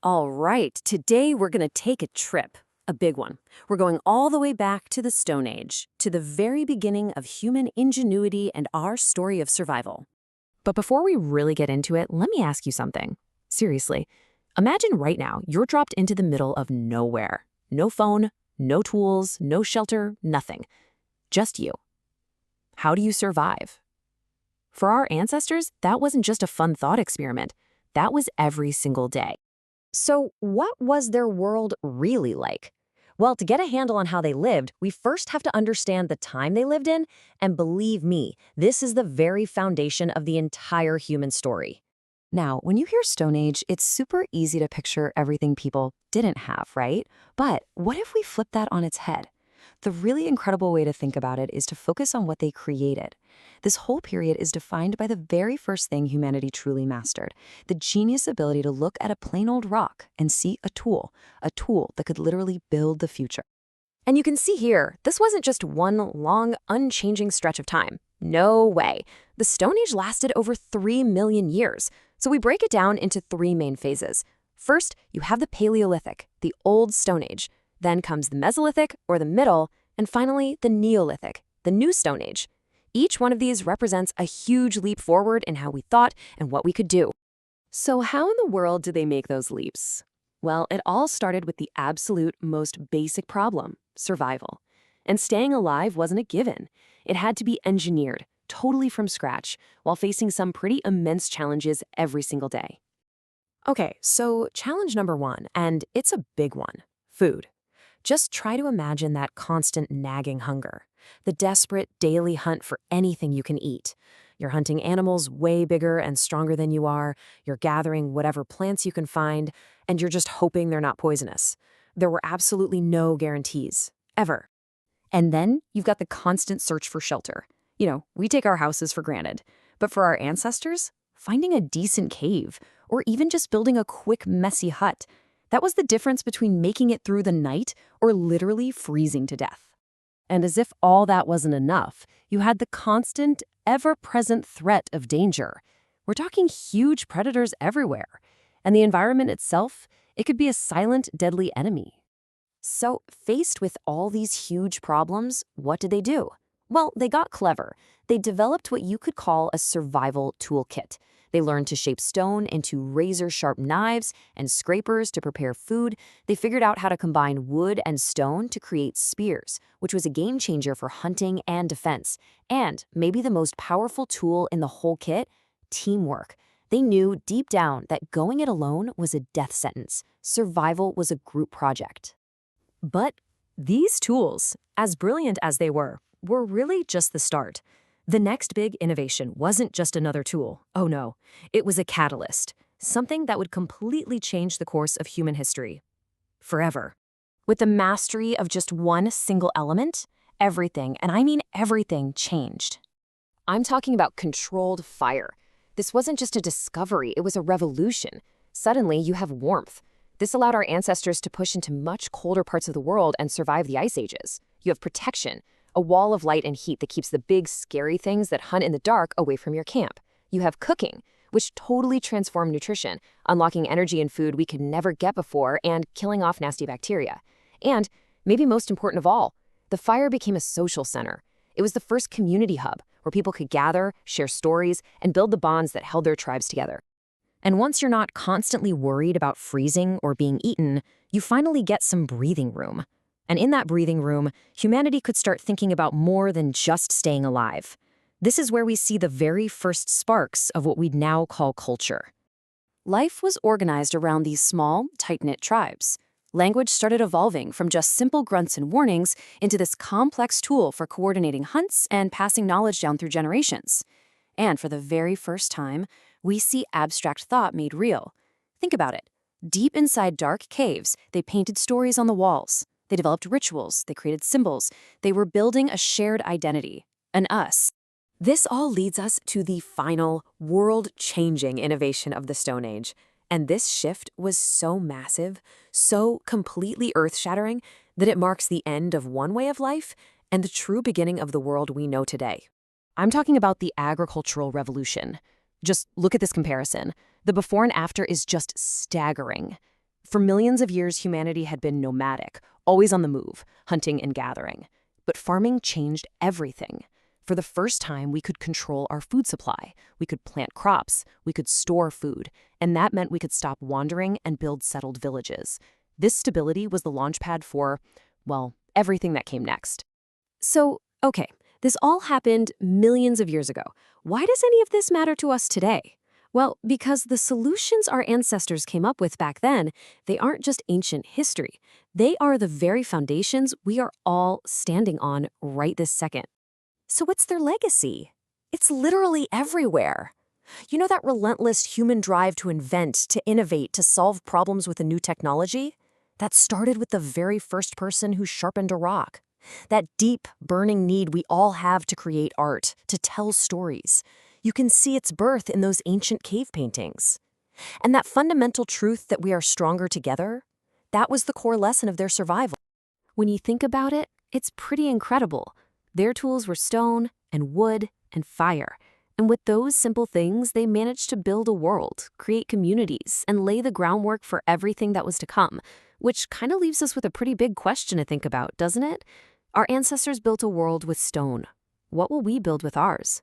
All right, today we're going to take a trip, a big one. We're going all the way back to the Stone Age, to the very beginning of human ingenuity and our story of survival. But before we really get into it, let me ask you something. Seriously, imagine right now you're dropped into the middle of nowhere. No phone, no tools, no shelter, nothing. Just you. How do you survive? For our ancestors, that wasn't just a fun thought experiment. That was every single day. So what was their world really like? Well, to get a handle on how they lived, we first have to understand the time they lived in, and believe me, this is the very foundation of the entire human story. Now, when you hear Stone Age, it's super easy to picture everything people didn't have, right? But what if we flip that on its head? The really incredible way to think about it is to focus on what they created. This whole period is defined by the very first thing humanity truly mastered, the genius ability to look at a plain old rock and see a tool that could literally build the future. And you can see here, this wasn't just one long, unchanging stretch of time. No way. The Stone Age lasted over 3 million years. So we break it down into 3 main phases. First, you have the Paleolithic, the Old Stone Age. Then comes the Mesolithic, or the Middle, and finally the Neolithic, the New Stone Age. Each one of these represents a huge leap forward in how we thought and what we could do. So how in the world did they make those leaps? Well, it all started with the absolute most basic problem, survival. And staying alive wasn't a given. It had to be engineered, totally from scratch, while facing some pretty immense challenges every single day. Okay, so challenge number 1, and it's a big one, food. Just try to imagine that constant nagging hunger, the desperate daily hunt for anything you can eat. You're hunting animals way bigger and stronger than you are, you're gathering whatever plants you can find, and you're just hoping they're not poisonous. There were absolutely no guarantees, ever. And then you've got the constant search for shelter. You know, we take our houses for granted, but for our ancestors, finding a decent cave, or even just building a quick, messy hut, that was the difference between making it through the night or literally freezing to death. And as if all that wasn't enough, you had the constant, ever-present threat of danger. We're talking huge predators everywhere. And the environment itself, it could be a silent, deadly enemy. So, faced with all these huge problems, what did they do? Well, they got clever. They developed what you could call a survival toolkit. They learned to shape stone into razor-sharp knives and scrapers to prepare food. They figured out how to combine wood and stone to create spears, which was a game changer for hunting and defense. And maybe the most powerful tool in the whole kit, teamwork. They knew deep down that going it alone was a death sentence. Survival was a group project. But these tools, as brilliant as they were really just the start. The next big innovation wasn't just another tool. Oh no, it was a catalyst, something that would completely change the course of human history. Forever. With the mastery of just one single element, everything, and I mean everything, changed. I'm talking about controlled fire. This wasn't just a discovery, it was a revolution. Suddenly, you have warmth. This allowed our ancestors to push into much colder parts of the world and survive the ice ages. You have protection, a wall of light and heat that keeps the big, scary things that hunt in the dark away from your camp. You have cooking, which totally transformed nutrition, unlocking energy in food we could never get before and killing off nasty bacteria. And, maybe most important of all, the fire became a social center. It was the first community hub where people could gather, share stories, and build the bonds that held their tribes together. And once you're not constantly worried about freezing or being eaten, you finally get some breathing room. And in that breathing room, humanity could start thinking about more than just staying alive. This is where we see the very first sparks of what we'd now call culture. Life was organized around these small, tight-knit tribes. Language started evolving from just simple grunts and warnings into this complex tool for coordinating hunts and passing knowledge down through generations. And for the very first time, we see abstract thought made real. Think about it. Deep inside dark caves, they painted stories on the walls. They developed rituals, they created symbols, they were building a shared identity, an us. This all leads us to the final, world-changing innovation of the Stone Age. And this shift was so massive, so completely earth-shattering, that it marks the end of one way of life and the true beginning of the world we know today. I'm talking about the agricultural revolution. Just look at this comparison. The before and after is just staggering. For millions of years, humanity had been nomadic, always on the move, hunting and gathering. But farming changed everything. For the first time, we could control our food supply. We could plant crops, we could store food, and that meant we could stop wandering and build settled villages. This stability was the launchpad for, well, everything that came next. So, okay, this all happened millions of years ago. Why does any of this matter to us today? Well, because the solutions our ancestors came up with back then, they aren't just ancient history. They are the very foundations we are all standing on right this second. So what's their legacy? It's literally everywhere. You know that relentless human drive to invent, to innovate, to solve problems with a new technology? That started with the very first person who sharpened a rock. That deep, burning need we all have to create art, to tell stories. You can see its birth in those ancient cave paintings. And that fundamental truth that we are stronger together, that was the core lesson of their survival. When you think about it, it's pretty incredible. Their tools were stone and wood and fire. And with those simple things, they managed to build a world, create communities, and lay the groundwork for everything that was to come, which kind of leaves us with a pretty big question to think about, doesn't it? Our ancestors built a world with stone. What will we build with ours?